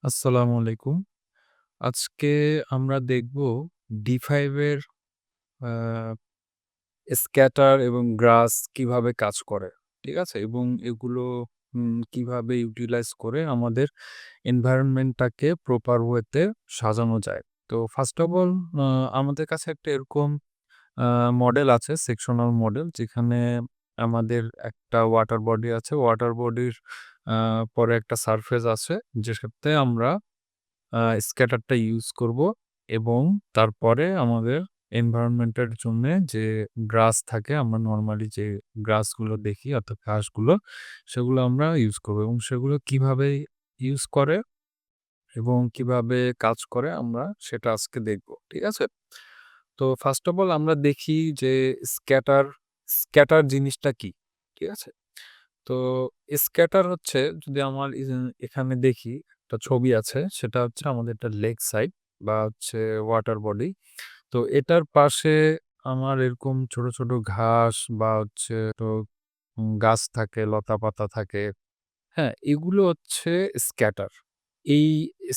আসসালামু আলাইকুম। আজকে আমরা দেখব D5 এর আ স্ক্যাটার এবং গ্রাস কিভাবে কাজ করে। ঠিক আছে? এবং এগুলো কিভাবে ইউটিলাইজ করে আমাদের এনভায়রনমেন্টটাকে প্রপার ওয়েতে সাজানো যায়। তো ফার্স্ট অফ অল আ আমাদের কাছে একটা এরকম আ মডেল আছে, সেকশনাল মডেল যেখানে আমাদের একটা ওয়াটার বডি আছে। ওয়াটার বডির আ পরে একটা সারফেস আছে যেটাতে আমরা আ স্ক্যাটারটা ইউজ করব এবং তারপরে আমাদের এনভায়রনমেন্টের জন্যে যে গ্রাস থাকে, আমরা নরমালি যে গ্রাসগুলো দেখি অর্থাৎ ঘাসগুলো, সেগুলো আমরা ইউজ করব এবং সেগুলো কিভাবে ইউজ করে এবং কিভাবে কাজ করে আমরা সেটা আজকে দেখব। ঠিক আছে? তো ফার্স্ট অফ অল আমরা দেখি যে স্ক্যাটার, স্ক্যাটার জিনিসটা কি? ঠিক আছে? তো স্ক্যাটার হচ্ছে যদি আমার এখানে দেখি একটা ছবি আছে সেটা হচ্ছে আমাদের একটা লেক সাইড বা হচ্ছে ওয়াটার বডি। তো এটার পাশে আমার এরকম ছোট, ছোট ঘাস বা হচ্ছে তো গাছ থাকে, লতাপাতা থাকে। হ্যাঁ? এগুলো হচ্ছে স্ক্যাটার। এই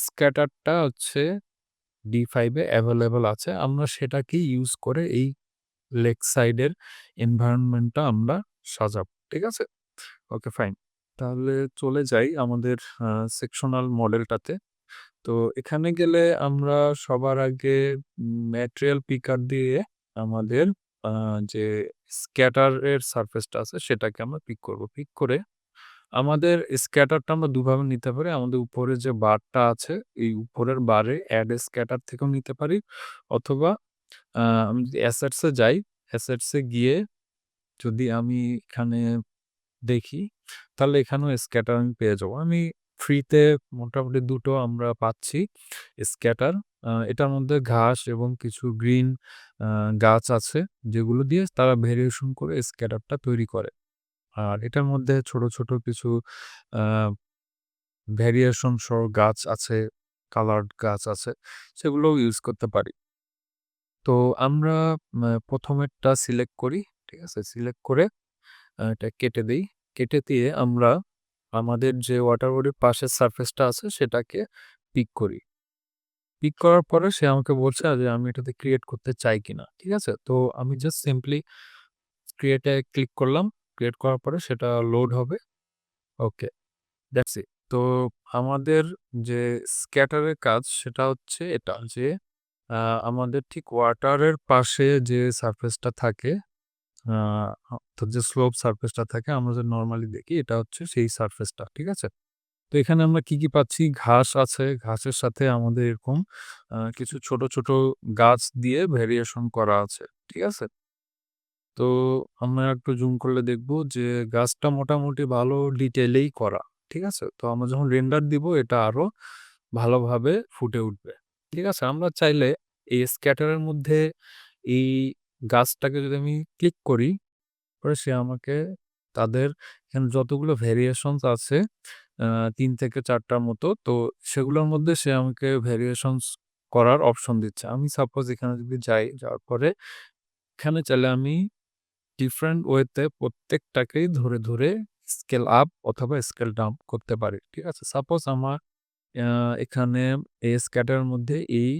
স্ক্যাটারটা হচ্ছে D5 এ এভেইলেবল আছে। আমরা সেটাকেই ইউজ করে এই লেক সাইডের এনভায়রনমেন্টটা আমরা সাজাবো। ঠিক আছে? Okay fine. তাহলে চলে যাই আমাদের আ সেকশনাল মডেলটাতে। তো এখানে গেলে আমরা সবার আগে ম্যাটেরিয়াল পিকার দিয়ে আমাদের আ যে স্ক্যাটার এর সারফেসটা আছে সেটাকে আমরা পিক করব। পিক করে আমাদের স্ক্যাটারটা আমরা দুভাবে নিতে পারি। আমাদের উপরে যে বারটা আছে, এই উপরের বারে এড স্ক্যাটার থেকেও নিতে পারি। অথবা আমি যদি অ্যাসেটস এ যাই, অ্যাসেটস এ গিয়ে যদি আমি এখানে দেখি, তাহলে এখানেও স্ক্যাটার আমি পেয়ে যাবো। আমি ফ্রিতে মোটামুটি ২ টো আমরা পাচ্ছি স্ক্যাটার। এটার মধ্যে ঘাস এবং কিছু গ্রিন আ গাছ আছে, যেগুলো দিয়ে তারা ভেরিয়েশন করে স্ক্যাটারটা তৈরি করে। আর এটার মধ্যে ছোট, ছোট কিছু আ ভেরিয়েশন সহ গাছ আছে, কালার্ড গাছ আছে, সেগুলোও ইউজ করতে পারি। তো আমরা ১ম এরটা সিলেক্ট করি। ঠিক আছে? সিলেক্ট করে এটা কেটে দেই। কেটে দিয়ে আমরা আমাদের যে ওয়াটার বডির পাশের সারফেসটা আছে সেটাকে পিক করি। পিক করার পরে সে আমাকে বলছে যে আমি এটাতে ক্রিয়েট করতে চাই কিনা। ঠিক আছে? তো আমি just simply create a click করলাম। ক্রিয়েট করার পরে সেটা লোড হবে। ওকে, দ্যাটস ইট। তো আমাদের যে স্ক্যাটারের কাজ সেটা হচ্ছে এটা যে আ আমাদের ঠিক ওয়াটারের পাশে যে সারফেসটা থাকে, আ অর্থাৎ যে স্লোপ সারফেসটা থাকে আমরা যে নরমালি দেখি এটা হচ্ছে সেই সারফেসটা। ঠিক আছে? তো এখানে আমরা কি, কি পাচ্ছি? ঘাস আছে। ঘাসের সাথে আমাদের এরকম কিছু ছোট, ছোট গাছ দিয়ে ভেরিয়েশন করা আছে। ঠিক আছে? তো আমরা একটু জুম করলে দেখব যে গাছটা মোটামুটি ভালো ডিটেইলেই করা। ঠিক আছে? তো আমরা যখন রেন্ডার দিব এটা আরো ভালোভাবে ফুটে উঠবে। ঠিক আছে? আমরা চাইলে এই স্ক্যাটারের মধ্যে এই গাছটাকে যদি আমি ক্লিক করি, পরে সে আমাকে তাদের এখানে যতগুলো ভেরিয়েশনস আছে, আ ৩ থেকে ৪ টার মতো। তো সেগুলোর মধ্যে সে আমাকে ভেরিয়েশনস করার অপশন দিচ্ছে। আমি সাপোজ এখানে যদি যাই, যাওয়ার পরে এখানে চাইলে আমি ডিফারেন্ট ওয়েতে প্রত্যেকটাকেই ধরে, ধরে স্কেল আপ অথবা স্কেল ডাউন করতে পারি। ঠিক আছে? সাপোজ আমার আ এখানে এই স্ক্যাটারের মধ্যে এই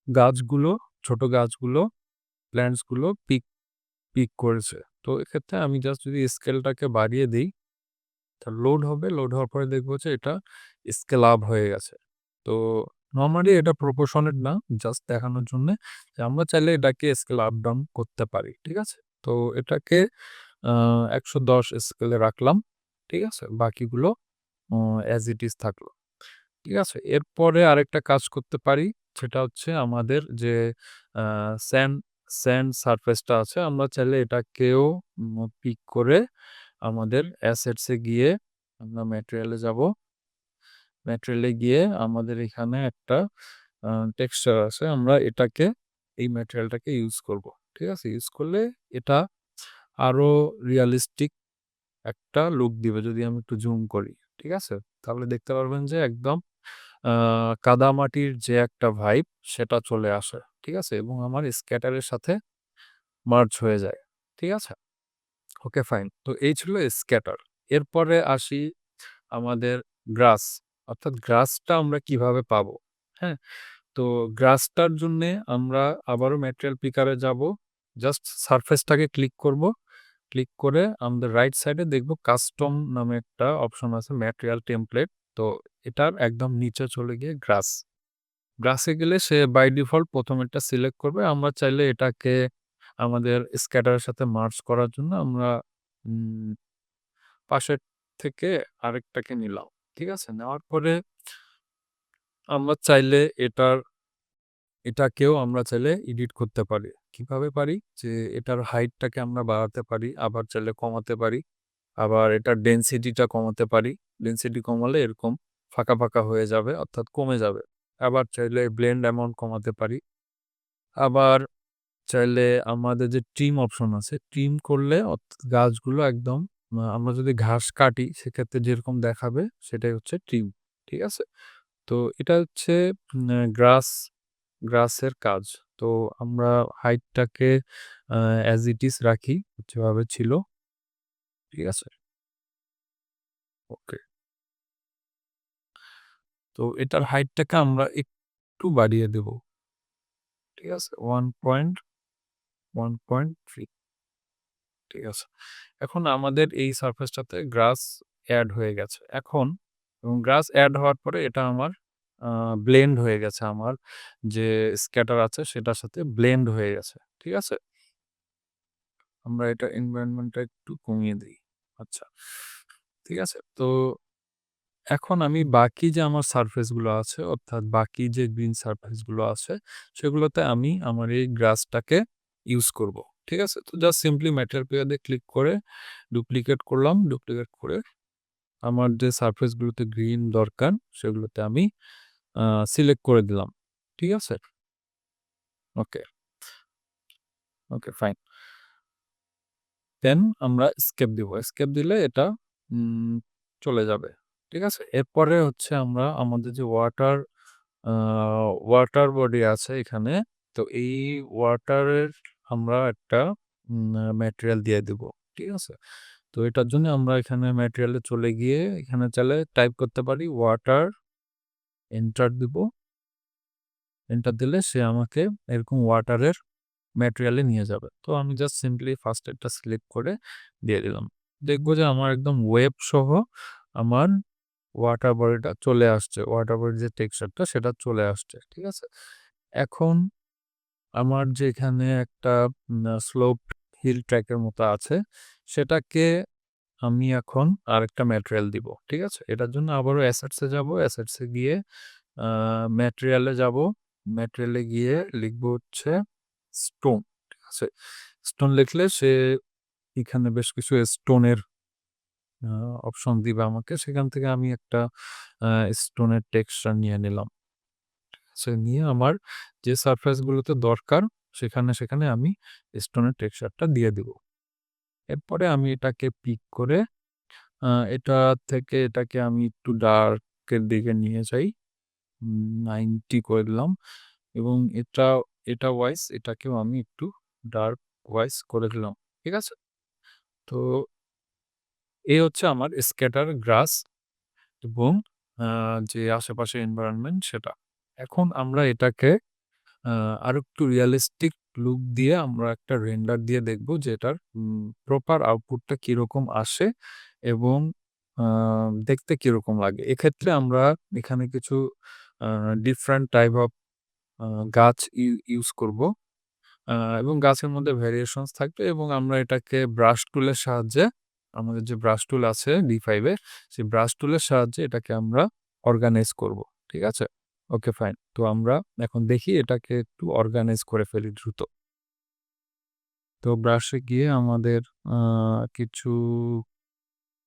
গাছগুলো, ছোট গাছগুলো, প্ল্যান্টস গুলো পিক পিক করেছে। তো এক্ষেত্রে আমি জাস্ট যদি স্কেলটাকে বাড়িয়ে দেই, তা লোড হবে। লোড হওয়ার পরে দেখব যে এটা স্কেল আপ হয়ে গেছে। তো নরমালি এটা প্রপোর্শনেট না, জাস্ট দেখানোর জন্যে যে আমরা চাইলে এটাকে স্কেল আপ ডাউন করতে পারি। ঠিক আছে? তো এটাকে আ ১১০ স্কেলে রাখলাম। ঠিক আছে? বাকিগুলো অ এজ ইট ইজ থাকলো। ঠিক আছে? এরপরে আরেকটা কাজ করতে পারি। সেটা হচ্ছে আমাদের যে আ স্যান্ড স্যান্ড সারফেসটা আছে, আমরা চাইলে এটাকেও পিক করে আমাদের অ্যাসেটস এ গিয়ে আমরা ম্যাটেরিয়াল এ যাবো। ম্যাটেরিয়াল এ গিয়ে আমাদের এখানে একটা আ টেক্সচার আছে। আমরা এটাকে এই ম্যাটেরিয়ালটাকে ইউজ করব। ঠিক আছে? ইউজ করলে এটা আরো রিয়ালিস্টিক একটা লুক দিবে যদি আমি একটু জুম করি। ঠিক আছে? তাহলে দেখতে পারবেন যে একদম আ কাদামাটির যে একটা ভাইব সেটা চলে আসে। ঠিক আছে? এবং আমার স্ক্যাটারের সাথে মার্জ হয়ে যায়। ঠিক আছে? Okay fine. তো এই ছিল স্ক্যাটার। এরপরে আসি আমাদের গ্রাস। অর্থাৎ গ্রাসটা আমরা কিভাবে পাবো? হ্যাঁ? তো গ্রাসটার জন্যে আমরা আবারও ম্যাটেরিয়াল পিকারে যাবো। জাস্ট সারফেসটাকে ক্লিক করব। ক্লিক করে আমাদের রাইট সাইডে দেখব কাস্টম নামে একটা অপশন আছে ম্যাটেরিয়াল টেমপ্লেট। তো এটার একদম নিচে চলে গিয়ে গ্রাস। গ্রাসে গেলে সে বাই ডিফল্ট ১ম এটা সিলেক্ট করবে। আমরা চাইলে এটাকে আমাদের স্ক্যাটারের সাথে মার্জ করার জন্য আমরা উম পাশের থেকে আরেকটাকে নিলাম। ঠিক আছে? নেওয়ার পরে আমরা চাইলে এটাকেও আমরা চাইলে এডিট করতে পারি। কিভাবে পারি? যে এটার হাইটটাকে আমরা বাড়াতে পারি, আবার চাইলে কমাতে পারি। আবার এটার ডেনসিটিটা কমাতে পারি। ডেনসিটি কমালে এরকম ফাঁকা, ফাঁকা হয়ে যাবে অর্থাৎ কমে যাবে। আবার চাইলে ব্লেন্ড অ্যামাউন্ট কমাতে পারি। আবার চাইলে আমাদের যে ট্রিম অপশন আছে, ট্রিম করলে গাছগুলো একদম আমরা যদি ঘাস কাটি সেক্ষেত্রে যেরকম দেখাবে সেটাই হচ্ছে ট্রিম। ঠিক আছে? তো এটা হচ্ছে উম গ্রাসের কাজ। তো আমরা হাইটটাকে অ্যাজ ইট ইজ রাখি যেভাবে ছিল। ঠিক আছে? ওকে। তো এটার হাইটটাকে আমরা একটু বাড়িয়ে দেব। ঠিক আছে? 1.3 ঠিক আছে। এখন আমাদের এই সারফেসটাতে গ্রাস এড হয়ে গেছে। এখন এবং গ্রাস এড হওয়ার পরে এটা আমার আ ব্লেন্ড হয়ে গেছে আমার যে স্ক্যাটার আছে সেটার সাথে ব্লেন্ড হয়ে গেছে। ঠিক আছে? আমরা এটা এনভায়রনমেন্টটা একটু কমিয়ে দেই। আচ্ছা। ঠিক আছে? তো এখন আমি বাকি যে আমার সারফেস গুলো আছে অর্থাৎ বাকি যে গ্রিন সারফেস গুলো আছে সেগুলোতে আমি আমার এই গ্রাসটাকে ইউজ করব। ঠিক আছে? তো জাস্ট সিম্পলি ম্যাটেরিয়াল পেয়ারে ক্লিক করে ডুপ্লিকেট করলাম। ডুপ্লিকেট করে আমার যে সারফেস গুলোতে গ্রিন দরকার সেগুলোতে আমি আ সিলেক্ট করে দিলাম। ঠিক আছে? ওকে, ওকে ফাইন। দেন আমরা এসকেপ দিব। এসকেপ দিলে এটা উম চলে যাবে। ঠিক আছে? এরপরে হচ্ছে আমরা আমাদের যে আ ওয়াটার বডি আছে এখানে। তো এই ওয়াটারের আমরা একটা ম্যাটেরিয়াল দিয়ে দিব। ঠিক আছে? তো এটার জন্য আমরা এখানে ম্যাটেরিয়ালে চলে গিয়ে এখানে চাইলে টাইপ করতে পারি ওয়াটার, এন্টার দিব। এন্টার দিলে সে আমাকে এরকম ওয়াটারের ম্যাটেরিয়ালে নিয়ে যাবে। তো আমি জাস্ট সিম্পলি ফার্স্ট এটা সিলেক্ট করে দিয়ে দিলাম। দেখব যে আমার একদম ওয়েব সহ আমার ওয়াটার বডিটা চলে আসছে। ওয়াটার বডির যে টেক্সচারটা সেটা চলে আসছে। ঠিক আছে? এখন আমার যে এখানে একটা স্লোপ হিল ট্র্যাকের মতো আছে, সেটাকে আমি এখন আরেকটা ম্যাটেরিয়াল দিব। ঠিক আছে? এটার জন্য আবারও অ্যাসেটস এ যাব। অ্যাসেটস এ গিয়ে আ ম্যাটেরিয়াল এ যাব। ম্যাটেরিয়াল এ গিয়ে লিখব হচ্ছে স্টোন। ঠিক আছে? স্টোন লিখলে সে এখানে বেশ কিছু স্টোনের আ অপশন দিবে আমাকে। সেখান থেকে আমি একটা আ স্টোনের টেক্সচার নিয়ে নিলাম। নিয়ে আমার যে সারফেস গুলোতে দরকার সেখানে আমি স্টোনের টেক্সচারটা দিয়ে দিব। এরপরে আমি এটাকে পিক করে আ এটা থেকে এটাকে আমি একটু ডার্ক এর দিকে নিয়ে যাই। 90 করে দিলাম এবং এটা ওয়াইজ এটাকেও আমি একটু ডার্ক ওয়াইজ করে দিলাম। ঠিক আছে? তো এই হচ্ছে আমার স্ক্যাটার গ্রাস এবং আ যে আশেপাশের এনভায়রনমেন্ট সেটা। এখন আমরা এটাকে আ আরেকটু রিয়ালিস্টিক লুক দিয়ে আমরা একটা রেন্ডার দিয়ে দেখব যে এটার প্রপার আউটপুটটা কিরকম আসে এবং আ দেখতে কিরকম লাগে। এক্ষেত্রে আমরা এখানে কিছু a different type of a গাছ ইউজ করব। আ এবং গাছের মধ্যে ভেরিয়েশনস থাকবে এবং আমরা এটাকে ব্রাশ টুলের সাহায্যে আমাদের যে ব্রাশ টুল আছে D5 এ সেই ব্রাশ টুলের সাহায্যে এটাকে আমরা অর্গানাইজ করব। ঠিক আছে? Okay fine. তো আমরা এখন দেখি এটাকে একটু অর্গানাইজ করে ফেলি দ্রুত। তো ব্রাশে গিয়ে আমাদের আ কিছু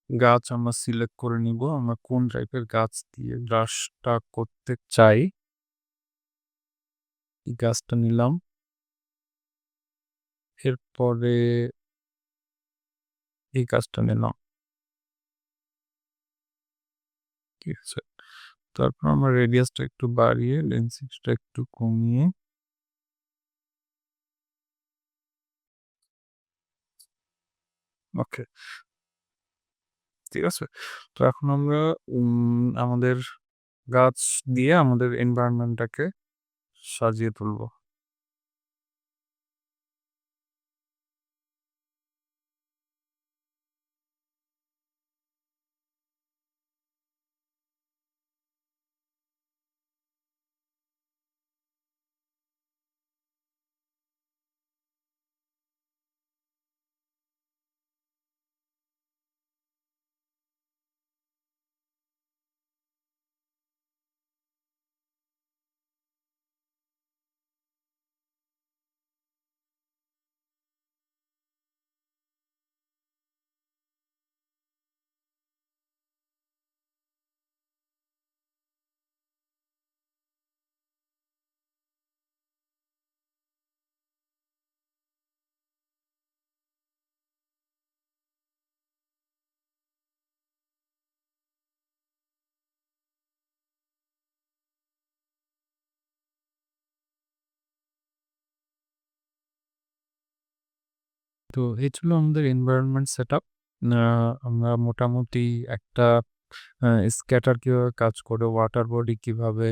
গাছ আমরা সিলেক্ট করে নিব। আমরা কোন টাইপের গাছ দিয়ে ব্রাশটা করতে চাই। এই গাছটা নিলাম। এরপরে এই গাছটা নিলাম। ঠিক আছে? তারপর আমরা রেডিয়াসটা একটু বাড়িয়ে ডেনসিটিটা একটু কমিয়ে ওকে, ঠিক আছে? তো এখন আমরা আমাদের গাছ দিয়ে আমাদের এনভায়রনমেন্টটাকে সাজিয়ে তুলব। তো এই ছিল আমাদের এনভায়রনমেন্ট সেটআপ। আ আমরা মোটামুটি একটা আ স্ক্যাটার কিভাবে কাজ করে, ওয়াটার বডি কিভাবে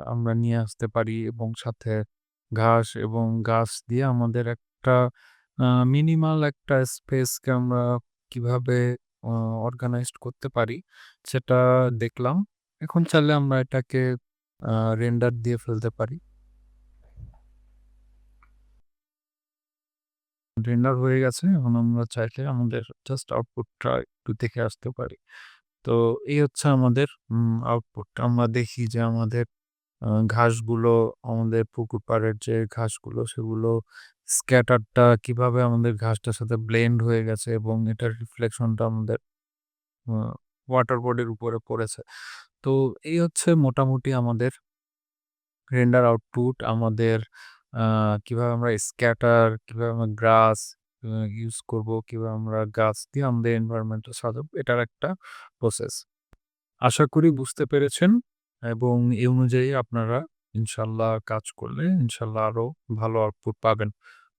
আমরা নিয়ে আসতে পারি এবং সাথে ঘাস এবং গাছ দিয়ে আমাদের একটা আ মিনিমাল একটা স্পেসকে আমরা কিভাবে অ অর্গানাইজড করতে পারি সেটা দেখলাম। এখন চাইলে আমরা এটাকে আ রেন্ডার দিয়ে ফেলতে পারি। রেন্ডার হয়ে গেছে। এখন আমরা চাইলে আমাদের জাস্ট আউটপুটটা একটু দেখে আসতে পারি। তো এই হচ্ছে আমাদের আউটপুট। আমরা দেখি যে আমাদের ঘাসগুলো আমাদের পুকুর পাড়ের যে ঘাসগুলো সেগুলো স্ক্যাটারটা কিভাবে আমাদের ঘাসটার সাথে ব্লেন্ড হয়ে গেছে এবং এটার রিফ্লেকশনটা আমাদের আ ওয়াটার বডির উপরে পড়েছে। তো এই হচ্ছে মোটামুটি আমাদের রেন্ডার আউটপুট আমাদের আ কিভাবে আমরা স্ক্যাটার, কিভাবে আমরা গ্রাস ইউজ করব, কিভাবে আমরা গাছ দিয়ে আমাদের এনভায়রনমেন্টটা সাজাবো এটার একটা প্রসেস। আশা করি বুঝতে পেরেছেন এবং এই অনুযায়ী আপনারা ইনশাল্লাহ কাজ করলে ইনশাল্লাহ আরো ভালো আউটপুট পাবেন।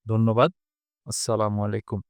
ধন্যবাদ। আসসালামু আলাইকুম।